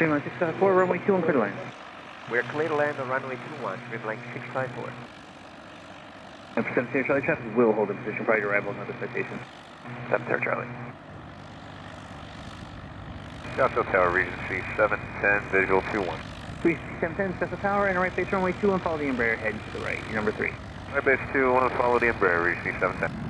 Dreamline 654, runway 21, clear to land. We're clear to land on runway 21, Dreamline 654. And for 17 Charlie, traffic will hold in position prior to arrival and other citations. 7 Charlie. Scottsdale Tower, Regency 710, visual 21. 3710, Scottsdale Tower, and right base runway 21, follow the Embraer, head to the right, your number 3. Right base 21, follow the Embraer, Regency 710.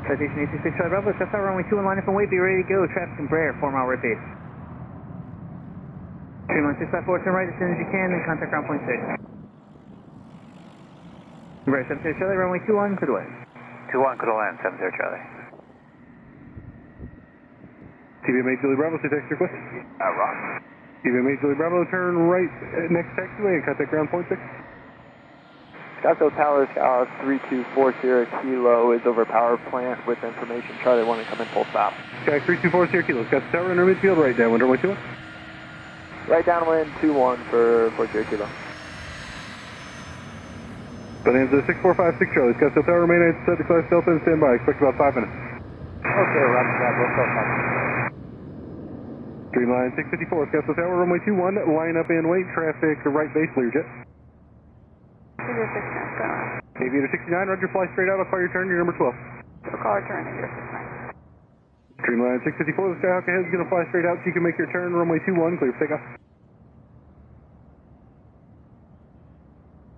Citation 866 Charlie Bravo, Scottsdale Tower, runway 21, line up and wait, be ready to go, traffic Embraer, 4 mile right base. Dreamline 654, turn right as soon as you can, then contact ground point 6. Embraer 70 Charlie, runway 21, clear to land. 21, clear to land, 70 Charlie. TVMA Julie Bravo, say text request. Rock. TVMA Julie Bravo, turn right next taxiway and contact ground point 6. Scottsdale Tower, 3240 Kilo is over power plant with information. Charlie 1 to come in full stop. Sky 3240 Kilo, Scottsdale Tower, under midfield, right downwind, runway 21. Right downwind 21 for 40 Kilo. Bonanza 6456 Charlie, Scottsdale Tower, remain at set to class Delta and stand by. Expect about 5 minutes. Okay, roger that. We'll start talking. Dreamline 654, Scottsdale Tower, runway 21, line up and wait, traffic right base, LearJet. Aviator 69, roger, fly straight out, I'll call your turn, your number 12. We'll call your turn, Aviator 69. Dreamline 654, the Skyhawk ahead is going to fly straight out so you can make your turn, runway 21, clear for takeoff.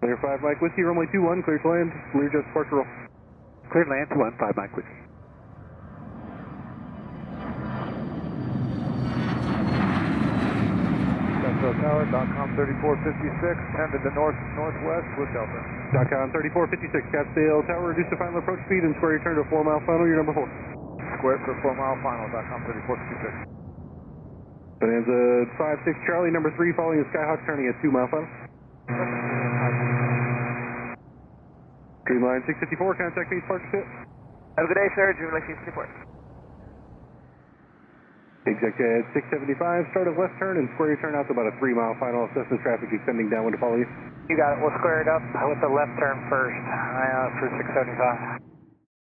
Clear 5 Mike Whiskey, runway 21, clear to land, LearJet departure roll. Clear to land, 21, 5 Mike Whiskey. Scottsdale Tower, .com 3456, headed to northwest with Delta. .com 3456, Scottsdale Tower, reduce the final approach speed and square your turn to a 4 mile final, your number 4. Square for 4 mile final, .com 3456. Bonanza 56 Charlie, number 3, following the Skyhawk, turning at 2 mile final. Dreamline 654, contact me, departure set. Have a good day, sir. Dreamline 654. Exec at 675, start of left turn and square your turn out to about a 3 mile final. Assessment traffic extending downwind to follow you. You got it. We'll square it up with the left turn first for 675.